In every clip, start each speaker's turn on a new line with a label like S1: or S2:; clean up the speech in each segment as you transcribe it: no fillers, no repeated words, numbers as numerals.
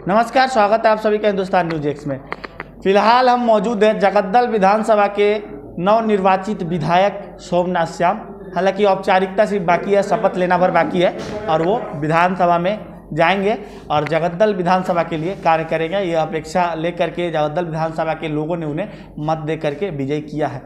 S1: नमस्कार, स्वागत है आप सभी का हिंदुस्तान न्यूज एक्स में। फिलहाल हम मौजूद हैं जगद्दल विधानसभा के नवनिर्वाचित विधायक सोमनाथ श्याम। हालांकि औपचारिकता सिर्फ बाकी है, शपथ लेना भर बाकी है और वो विधानसभा में जाएंगे और जगद्दल विधानसभा के लिए कार्य करेंगे। ये अपेक्षा लेकर के जगद्दल विधानसभा के लोगों ने उन्हें मत दे करके विजयी किया है।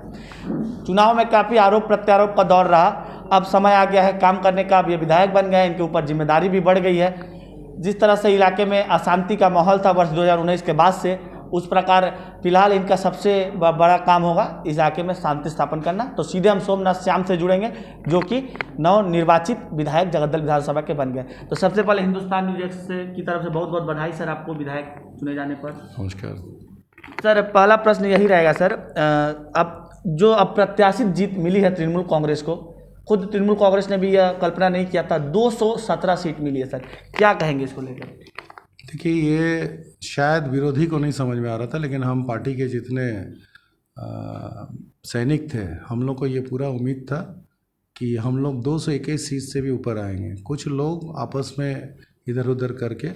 S1: चुनाव में काफ़ी आरोप प्रत्यारोप का दौर रहा, अब समय आ गया है काम करने का। अब ये विधायक बन गए हैं, इनके ऊपर जिम्मेदारी भी बढ़ गई है। जिस तरह से इलाके में अशांति का माहौल था वर्ष 2019 के बाद से, उस प्रकार फिलहाल इनका सबसे बड़ा काम होगा इस इलाके में शांति स्थापन करना। तो सीधे हम सोमनाथ श्याम से जुड़ेंगे जो कि नवनिर्वाचित विधायक जगद्दल विधानसभा के बन गए। तो सबसे पहले हिंदुस्तान न्यूज एक्स की तरफ से बहुत बहुत बधाई सर आपको विधायक चुने जाने पर।
S2: नमस्कार
S1: सर, पहला प्रश्न यही रहेगा सर, अब जो अप्रत्याशित जीत मिली है तृणमूल कांग्रेस को, खुद तृणमूल कांग्रेस ने भी यह कल्पना नहीं किया था, 217 सीट मिली है सर, क्या कहेंगे इसको लेकर?
S2: देखिए, ये शायद विरोधी को नहीं समझ में आ रहा था, लेकिन हम पार्टी के जितने सैनिक थे, हम लोग को ये पूरा उम्मीद था कि हम लोग 221 सीट से भी ऊपर आएंगे। कुछ लोग आपस में इधर उधर करके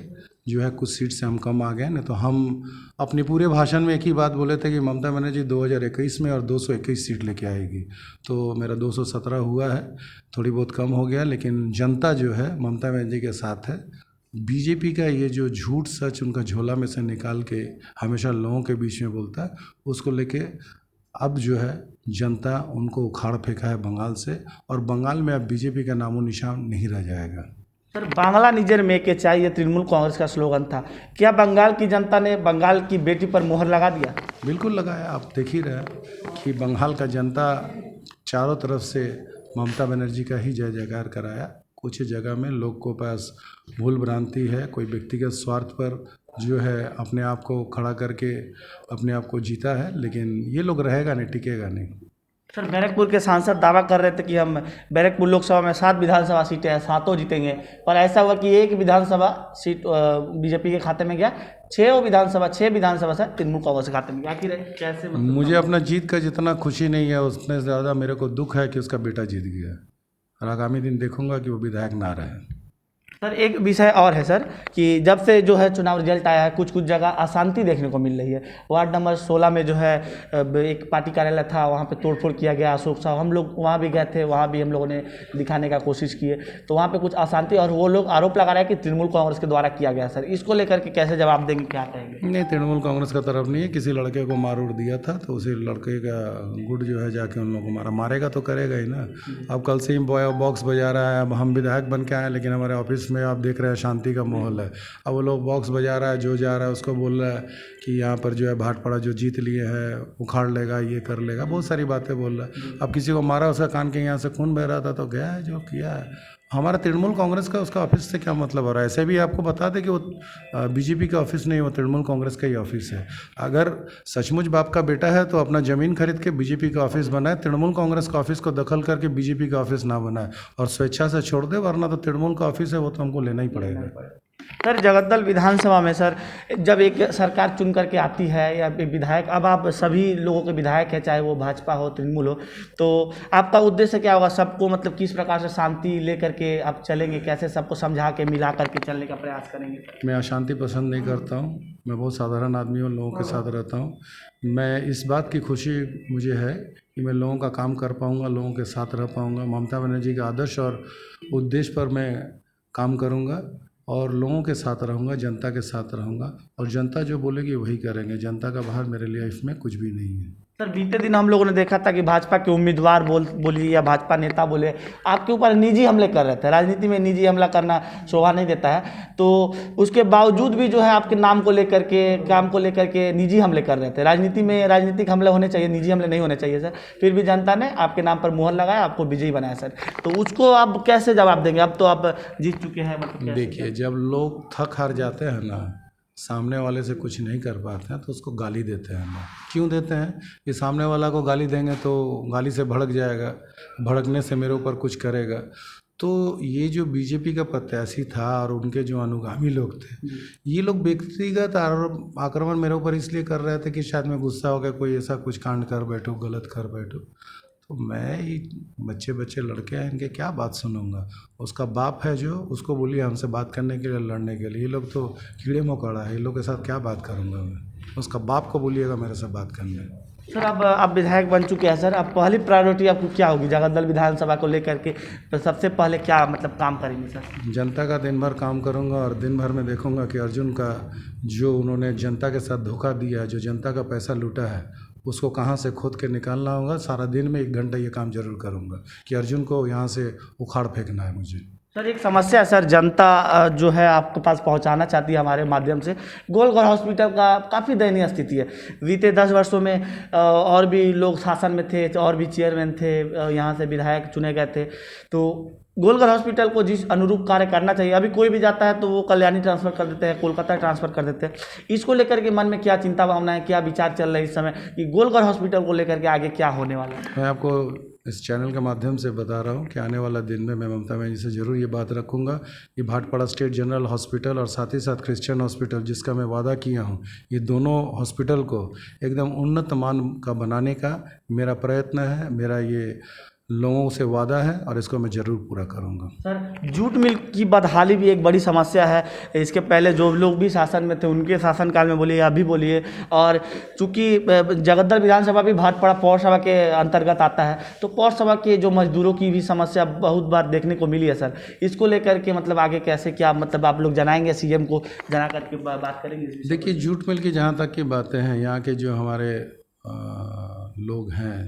S2: जो है कुछ सीट से हम कम आ गए। नहीं तो हम अपने पूरे भाषण में एक ही बात बोले थे कि ममता बनर्जी 2021 में और 221 सीट लेके आएगी। तो मेरा 217 हुआ है, थोड़ी बहुत कम हो गया, लेकिन जनता जो है ममता बनर्जी के साथ है। बीजेपी का ये जो झूठ सच उनका झोला में से निकाल के हमेशा लोगों के बीच में बोलता है, उसको लेके अब जो है जनता उनको उखाड़ फेंका है बंगाल से, और बंगाल में अब बीजेपी का नामो निशान नहीं रह जाएगा।
S1: सर, बांग्ला निजर में के चाहिए तृणमूल कांग्रेस का स्लोगन था, क्या बंगाल की जनता ने बंगाल की बेटी पर मोहर लगा दिया?
S2: बिल्कुल लगाया। आप देख ही रहे कि बंगाल का जनता चारों तरफ से ममता बनर्जी का ही जय जयकार कराया। कुछ जगह में लोग को पास भूल भ्रांति है, कोई व्यक्तिगत स्वार्थ पर जो है अपने आप को खड़ा करके अपने आप को जीता है, लेकिन ये लोग रहेगा नहीं, टिकेगा नहीं।
S1: सर, बैरकपुर के सांसद दावा कर रहे थे कि हम बैरकपुर लोकसभा में 7 विधानसभा सीटें हैं, 7 जीतेंगे, पर ऐसा हुआ कि एक विधानसभा सीट बीजेपी के खाते में गया, 6 विधानसभा से तृणमूल कांग्रेस के खाते में गया। आखिर कैसे?
S2: मुझे अपना जीत का जितना खुशी नहीं है, उतने ज़्यादा मेरे को दुख है कि उसका बेटा जीत गया, और आगामी दिन देखूंगा कि वो विधायक ना रहे।
S1: सर, एक विषय और है सर कि जब से जो है चुनाव रिजल्ट आया है, कुछ कुछ जगह अशांति देखने को मिल रही है। वार्ड नंबर 16 में जो है एक पार्टी कार्यालय था, वहाँ पे तोड़फोड़ किया गया। अशोक साहब, हम लोग वहाँ भी गए थे, वहाँ भी हम लोगों ने दिखाने का कोशिश किए, तो वहाँ पे कुछ अशांति, और वो लोग आरोप लगा रहे हैं कि तृणमूल कांग्रेस के द्वारा किया गया। सर, इसको लेकर के कैसे जवाब देंगे, क्या कहेंगे?
S2: नहीं, तृणमूल कांग्रेस का तरफ नहीं है। किसी लड़के को मार उड़ दिया था, तो उसी लड़के का गुट जो है जाके उन लोगों को मारेगा तो करेगा ही ना। अब कल से ही बॉक्स बजा रहा है, अब हम विधायक बन के आए, लेकिन हमारे ऑफिस में आप देख रहे हैं शांति का माहौल है। अब वो लोग बॉक्स बजा रहा है, जो जा रहा है उसको बोल रहा है कि यहाँ पर जो है भाटपाड़ा जो जीत लिए है उखाड़ लेगा, ये कर लेगा, बहुत सारी बातें बोल रहा है। अब किसी को मारा, उसका कान के यहाँ से खून बह रहा था, तो गया है जो किया है। हमारा तृणमूल कांग्रेस का उसका ऑफिस से क्या मतलब हो रहा है? ऐसे भी आपको बता दें कि वो बीजेपी का ऑफिस नहीं, वो तृणमूल कांग्रेस का ही ऑफिस है। अगर सचमुच बाप का बेटा है तो अपना ज़मीन खरीद के बीजेपी का ऑफिस बनाए, तृणमूल कांग्रेस का ऑफिस को दखल करके बीजेपी का ऑफिस ना बनाए और स्वेच्छा से छोड़ दे, वरना तो तृणमूल का ऑफिस है वो तो हमको लेना ही पड़ेगा।
S1: सर, जगद्दल विधानसभा में सर जब एक सरकार चुन करके आती है या एक विधायक, अब आप सभी लोगों के विधायक हैं, चाहे वो भाजपा हो तृणमूल हो, तो आपका उद्देश्य क्या होगा? सबको मतलब किस प्रकार से शांति लेकर के आप चलेंगे, कैसे सबको समझा के मिला करके चलने का प्रयास करेंगे?
S2: मैं अशांति पसंद नहीं करता हूँ, मैं बहुत साधारण आदमी हूँ, लोगों के साथ रहता हूँ। मैं इस बात की खुशी मुझे है कि मैं लोगों का काम कर पाऊँगा, लोगों के साथ रह पाऊँगा। ममता बनर्जी के आदर्श और उद्देश्य पर मैं काम करूँगा और लोगों के साथ रहूँगा, जनता के साथ रहूँगा, और जनता जो बोलेगी वही करेंगे। जनता का बाहर मेरे लिए इसमें कुछ भी नहीं है।
S1: सर, बीते दिन हम लोगों ने देखा था कि भाजपा के उम्मीदवार बोलिए या भाजपा नेता बोले, आपके ऊपर निजी हमले कर रहे थे। राजनीति में निजी हमला करना शोभा नहीं देता है, तो उसके बावजूद भी जो है आपके नाम को लेकर के, काम को लेकर के निजी हमले कर रहे थे। राजनीति में राजनीतिक हमले होने चाहिए, निजी हमले नहीं होने चाहिए सर। फिर भी जनता ने आपके नाम पर मोहर लगाया, आपको विजयी बनाया सर, तो उसको आप कैसे जवाब देंगे? अब तो आप जीत चुके हैं, मतलब
S2: देखिए, जब लोग थक हार जाते हैं ना, सामने वाले से कुछ नहीं कर पाते हैं, तो उसको गाली देते हैं ना। क्यों देते हैं? कि सामने वाला को गाली देंगे तो गाली से भड़क जाएगा, भड़कने से मेरे ऊपर कुछ करेगा। तो ये जो बीजेपी का प्रत्याशी था और उनके जो अनुगामी लोग थे, ये लोग व्यक्तिगत आक्रमण मेरे ऊपर इसलिए कर रहे थे कि शायद मैं गुस्सा हो गया, कोई ऐसा कुछ कांड कर बैठूँ, गलत कर बैठूँ। तो मैं ही बच्चे बच्चे लड़के हैं, इनके क्या बात सुनूंगा। उसका बाप है जो, उसको बोलिए हमसे बात करने के लिए, लड़ने के लिए। ये लोग तो कीड़े मकोड़ा है, ये लोग के साथ क्या बात करूंगा मैं। उसका बाप को बोलिएगा मेरे से बात करने।
S1: सर अब आप विधायक बन चुके हैं सर, अब पहली प्रायोरिटी आपको क्या होगी जगदल विधानसभा को लेकर के? तो सबसे पहले क्या मतलब काम करेंगे सर?
S2: जनता का दिन भर काम करूंगा और दिन भर में देखूंगा कि अर्जुन का जो उन्होंने जनता के साथ धोखा दिया है, जो जनता का पैसा लूटा है, उसको कहाँ से खोद के निकालना होगा। सारा दिन में 1 घंटा ये काम जरूर करूंगा कि अर्जुन को यहाँ से उखाड़ फेंकना है मुझे।
S1: सर एक समस्या है सर, जनता जो है आपके पास पहुंचाना चाहती है हमारे माध्यम से। गोलघर हॉस्पिटल का काफ़ी दयनीय स्थिति है। बीते 10 वर्षों में और भी लोग शासन में थे, और भी चेयरमैन थे, यहाँ से विधायक चुने गए थे, तो गोलघर हॉस्पिटल को जिस अनुरूप कार्य करना चाहिए, अभी कोई भी जाता है तो वो कल्याणी ट्रांसफ़र कर देते हैं, कोलकाता ट्रांसफ़र कर देते हैं। इसको लेकर के मन में क्या चिंता भावना है, क्या विचार चल रहा है इस समय कि गोलघर हॉस्पिटल को लेकर के आगे क्या होने वाला है?
S2: मैं आपको इस चैनल के माध्यम से बता रहा हूँ कि आने वाला दिन में मैं ममता बनर्जी से ज़रूर ये बात रखूँगा कि भाटपाड़ा स्टेट जनरल हॉस्पिटल और साथ ही साथ क्रिश्चियन हॉस्पिटल, जिसका मैं वादा किया हूँ, ये दोनों हॉस्पिटल को एकदम उन्नत मान का बनाने का मेरा प्रयत्न है, मेरा ये लोगों से वादा है और इसको मैं ज़रूर पूरा करूँगा।
S1: सर जूट मिल की बदहाली भी एक बड़ी समस्या है। इसके पहले जो लोग भी शासन में थे उनके शासनकाल में बोलिए, अभी बोलिए, और चूँकि जगदल विधानसभा भी भाटपाड़ा पौरसभा के अंतर्गत आता है, तो पौरसभा के जो मजदूरों की भी समस्या बहुत बार देखने को मिली है सर। इसको लेकर के मतलब आगे कैसे क्या मतलब आप लोग जनाएंगे, सीएम को जना करके बात करेंगे?
S2: देखिए, जूट मिल की जहाँ तक की बातें हैं, यहाँ के जो हमारे लोग हैं,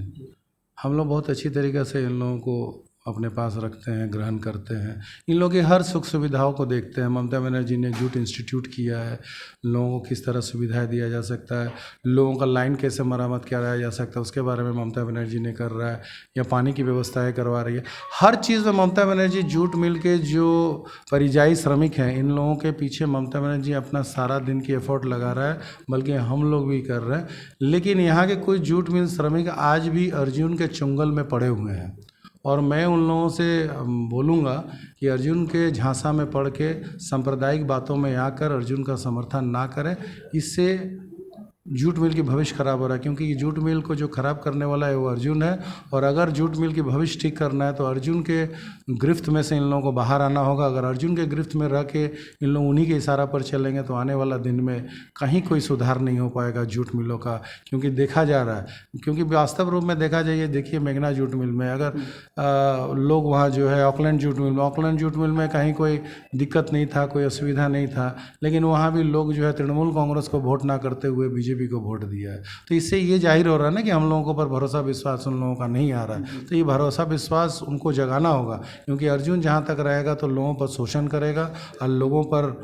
S2: हम लोग बहुत अच्छी तरीक़े से इन लोगों को अपने पास रखते हैं, ग्रहण करते हैं, इन लोगों की हर सुख सुविधाओं को देखते हैं। ममता बनर्जी ने जूट इंस्टीट्यूट किया है, लोगों को किस तरह सुविधाएं दिया जा सकता है, लोगों का लाइन कैसे मरम्मत कराया जा सकता है, उसके बारे में ममता बनर्जी ने कर रहा है, या पानी की व्यवस्थाएं करवा रही है। हर चीज़ में ममता बनर्जी, जूट मिल के जो परियायी श्रमिक हैं, इन लोगों के पीछे ममता बनर्जी अपना सारा दिन की एफर्ट लगा रहा है, बल्कि हम लोग भी कर रहे हैं। लेकिन यहाँ के कुछ जूट मिल श्रमिक आज भी अर्जुन के चुंगल में पड़े हुए हैं, और मैं उन लोगों से बोलूँगा कि अर्जुन के झांसा में पड़ के सांप्रदायिक बातों में आकर अर्जुन का समर्थन ना करें। इससे जूट मिल की भविष्य खराब हो रहा है, क्योंकि ये जूट मिल को जो खराब करने वाला है वो अर्जुन है। और अगर जूट मिल की भविष्य ठीक करना है तो अर्जुन के गिरफ्त में से इन लोगों को बाहर आना होगा। अगर अर्जुन के गिरफ्त में रह के इन लोग उन्हीं के इशारा पर चलेंगे तो आने वाला दिन में कहीं कोई सुधार नहीं हो पाएगा जूट मिलों का। क्योंकि देखा जा रहा है, क्योंकि वास्तव रूप में देखा जाइए, देखिए मेघना जूट मिल में अगर लोग वहाँ जो है ऑकलैंड जूट मिल में कहीं कोई दिक्कत नहीं था, कोई असुविधा नहीं था, लेकिन वहाँ भी लोग जो है तृणमूल कांग्रेस को वोट ना करते हुए बीजेपी को वोट दिया है। तो इससे ये जाहिर हो रहा है ना कि हम लोगों के ऊपर भरोसा विश्वास उन लोगों का नहीं आ रहा है। तो ये भरोसा विश्वास उनको जगाना होगा, क्योंकि अर्जुन जहाँ तक रहेगा तो लोगों पर शोषण करेगा और लोगों पर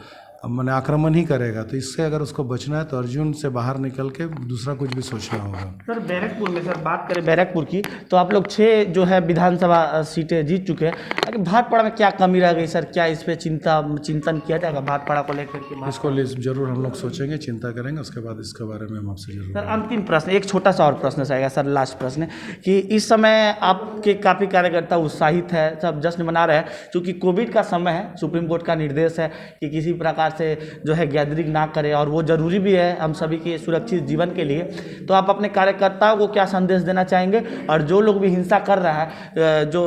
S2: मैंने आक्रमण ही करेगा। तो इससे अगर उसको बचना है तो अर्जुन से बाहर निकल के दूसरा कुछ भी सोचना होगा।
S1: सर बैरकपुर में सर बात करें बैरकपुर की, तो आप लोग 6 जो है विधानसभा सीटें जीत चुके हैं, लेकिन भाटपाड़ा में क्या कमी रह गई सर? क्या इस पर चिंतन किया जाएगा भाटपाड़ा को लेकर के?
S2: इसको जरूर हम लोग सोचेंगे, चिंता करेंगे, उसके बाद इसके बारे में हम आपसे जरूर।
S1: सर अंतिम प्रश्न, एक छोटा सा और प्रश्न रहेगा सर, लास्ट प्रश्न, कि इस समय आपके काफ़ी कार्यकर्ता उत्साहित है, सब जश्न मना रहे हैं, क्योंकि कोविड का समय है, सुप्रीम कोर्ट का निर्देश है कि किसी प्रकार से जो है गैदरिंग ना करें, और वो ज़रूरी भी है हम सभी के सुरक्षित जीवन के लिए। तो आप अपने कार्यकर्ताओं को क्या संदेश देना चाहेंगे? और जो लोग भी हिंसा कर रहा है, जो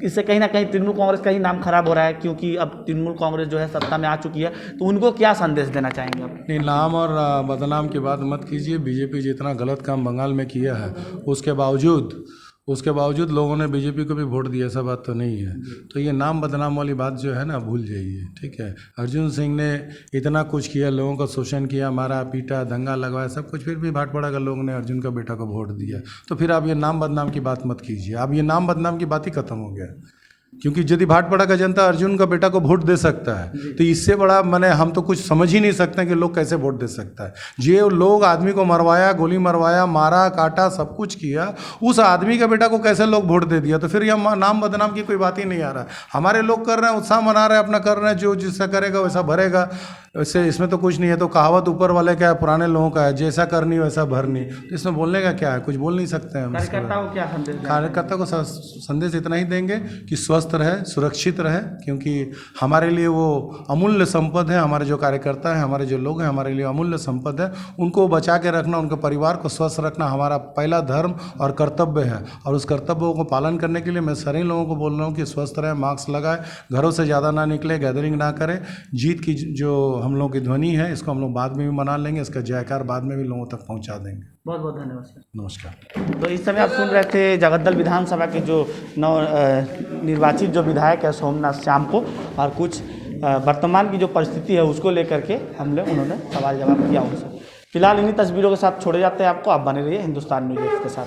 S1: इससे कहीं ना कहीं तृणमूल कांग्रेस का ही नाम खराब हो रहा है, क्योंकि अब तृणमूल कांग्रेस जो है सत्ता में आ चुकी है, तो उनको क्या संदेश देना चाहेंगे आप?
S2: नहीं, नाम और बदनाम की बात मत कीजिए। बीजेपी जितना गलत काम बंगाल में किया है, उसके बावजूद लोगों ने बीजेपी को भी वोट दिया, ऐसा बात तो नहीं है। तो ये नाम बदनाम वाली बात जो है ना, भूल जाइए, ठीक है। अर्जुन सिंह ने इतना कुछ किया, लोगों का शोषण किया, मारा पीटा, दंगा लगवाया, सब कुछ, फिर भी भाटपाड़ा के लोगों ने अर्जुन का बेटा को वोट दिया। तो फिर आप ये नाम बदनाम की बात मत कीजिए। अब ये नाम बदनाम की बात ही खत्म हो गया, क्योंकि यदि भाटपाड़ा का जनता अर्जुन का बेटा को वोट दे सकता है तो इससे बड़ा मैंने हम तो कुछ समझ ही नहीं सकते कि लोग कैसे वोट दे सकता है। जो लोग आदमी को मरवाया, गोली मरवाया, मारा काटा, सब कुछ किया, उस आदमी का बेटा को कैसे लोग वोट दे दिया? तो फिर यह नाम बदनाम की कोई बात ही नहीं आ रहा है। हमारे लोग कर रहे हैं, उत्साह मना रहे हैं, अपना कर रहे हैं, जो जिसका करेगा वैसा भरेगा, वैसे इसमें तो कुछ नहीं है। तो कहावत ऊपर वाले का है, पुराने लोगों का है, जैसा करनी वैसा भरनी। तो इसमें बोलने का क्या है? कुछ बोल नहीं सकते हैं।
S1: कार्यकर्ता को क्या संदेश?
S2: कार्यकर्ता को संदेश इतना ही देंगे कि स्वस्थ स्वस्थ रहे, सुरक्षित रहे, क्योंकि हमारे लिए वो अमूल्य संपद है। हमारे जो कार्यकर्ता हैं, हमारे जो लोग हैं, हमारे लिए अमूल्य संपद है। उनको बचा के रखना, उनके परिवार को स्वस्थ रखना हमारा पहला धर्म और कर्तव्य है। और उस कर्तव्यों को पालन करने के लिए मैं सारे लोगों को बोल रहा हूँ कि स्वस्थ रहें, मास्क लगाएं, घरों से ज़्यादा ना निकले, गैदरिंग ना करें। जीत की जो हम लोगों की ध्वनि है, इसको हम लोग बाद में भी मना लेंगे, इसका जयकार बाद में भी लोगों तक पहुँचा देंगे।
S1: बहुत बहुत धन्यवाद सर।
S2: नमस्कार।
S1: तो इस समय आप सुन रहे थे जगद्दल विधानसभा के जो नव निर्वाचित जो विधायक है सोमनाथ श्याम को, और कुछ वर्तमान की जो परिस्थिति है उसको लेकर के उन्होंने सवाल जवाब किया उनसे। फिलहाल इन्हीं तस्वीरों के साथ छोड़े जाते हैं आपको। आप बने रहिए हिंदुस्तान न्यूज़ के साथ।